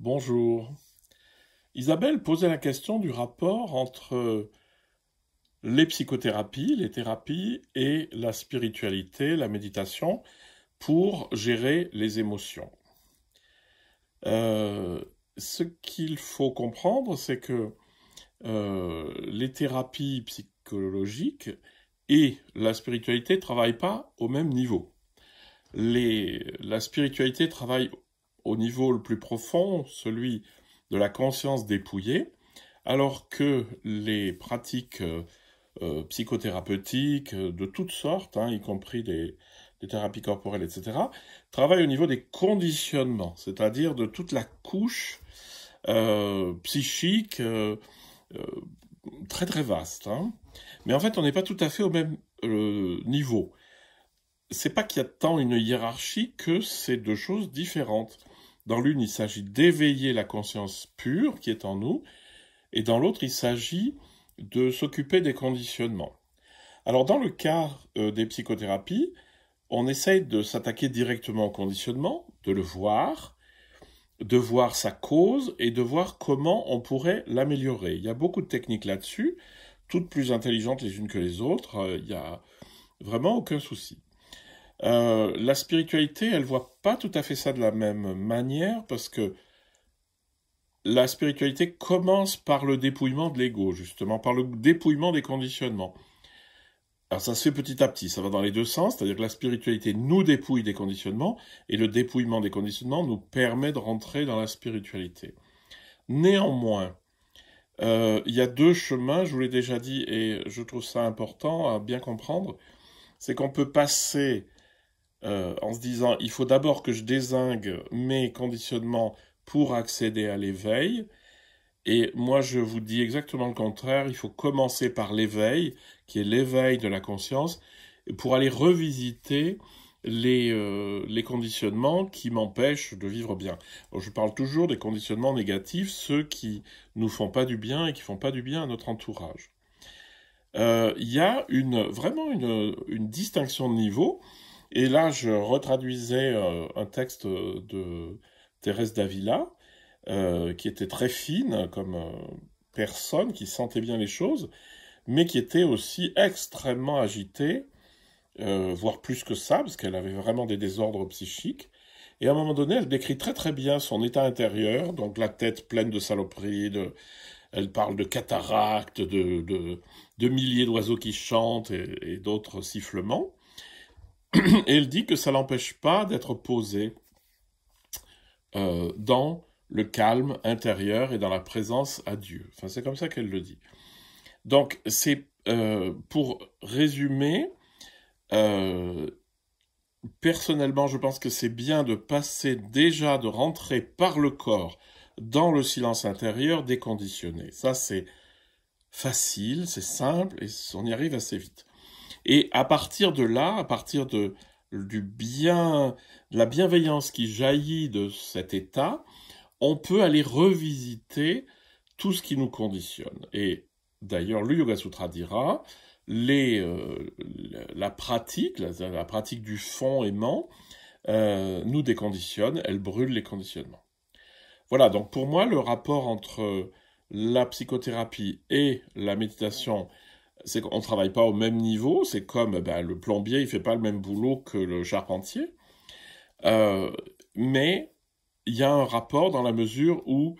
Bonjour. Isabelle posait la question du rapport entre les psychothérapies, les thérapies et la spiritualité, la méditation, pour gérer les émotions. Euh, Ce qu'il faut comprendre, c'est que les thérapies psychologiques et la spiritualité ne travaillent pas au même niveau. La spiritualité travaille au niveau le plus profond, celui de la conscience dépouillée, alors que les pratiques psychothérapeutiques de toutes sortes, hein, y compris des thérapies corporelles, etc., travaillent au niveau des conditionnements, c'est-à-dire de toute la couche psychique euh, très très vaste. Hein. Mais en fait, on n'est pas tout à fait au même niveau. C'est pas qu'il y a tant une hiérarchie que c'est deux choses différentes. Dans l'une, il s'agit d'éveiller la conscience pure qui est en nous, et dans l'autre, il s'agit de s'occuper des conditionnements. Alors, dans le cas des psychothérapies, on essaye de s'attaquer directement au conditionnement, de le voir, de voir sa cause et de voir comment on pourrait l'améliorer. Il y a beaucoup de techniques là-dessus, toutes plus intelligentes les unes que les autres, il n'y a vraiment aucun souci. La spiritualité, elle voit pas tout à fait ça de la même manière parce que la spiritualité commence par le dépouillement de l'ego, justement, par le dépouillement des conditionnements. Alors ça se fait petit à petit, ça va dans les deux sens, c'est-à-dire que la spiritualité nous dépouille des conditionnements et le dépouillement des conditionnements nous permet de rentrer dans la spiritualité. Néanmoins, il y a deux chemins, je vous l'ai déjà dit, et je trouve ça important à bien comprendre, c'est qu'on peut passer en se disant il faut d'abord que je dézingue mes conditionnements pour accéder à l'éveil. Et moi, je vous dis exactement le contraire. Il faut commencer par l'éveil, qui est l'éveil de la conscience, pour aller revisiter les conditionnements qui m'empêchent de vivre bien. Alors, je parle toujours des conditionnements négatifs, ceux qui nous font pas du bien et qui font pas du bien à notre entourage. Il y a vraiment une distinction de niveau. Et là, je retraduisais un texte de Thérèse d'Avila, qui était très fine comme personne, qui sentait bien les choses, mais qui était aussi extrêmement agitée, voire plus que ça, parce qu'elle avait vraiment des désordres psychiques. Et à un moment donné, elle décrit très très bien son état intérieur, donc la tête pleine de saloperies, elle parle de cataractes, de milliers d'oiseaux qui chantent et d'autres sifflements. Et elle dit que ça l'empêche pas d'être posée dans le calme intérieur et dans la présence à Dieu. Enfin, c'est comme ça qu'elle le dit. Donc, c'est pour résumer, euh, personnellement, je pense que c'est bien de passer déjà, de rentrer par le corps dans le silence intérieur déconditionné. Ça, c'est facile, c'est simple et on y arrive assez vite. Et à partir de là, à partir du bien, de la bienveillance qui jaillit de cet état, on peut aller revisiter tout ce qui nous conditionne. Et d'ailleurs, le Yoga Sutra dira, la pratique du fond aimant, nous déconditionne, elle brûle les conditionnements. Voilà, donc pour moi, le rapport entre la psychothérapie et la méditation, c'est qu'on ne travaille pas au même niveau, c'est comme le plombier, il fait pas le même boulot que le charpentier, mais il y a un rapport dans la mesure où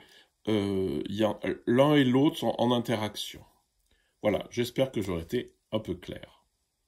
l'un et l'autre sont en interaction. Voilà, j'espère que j'aurai été un peu clair.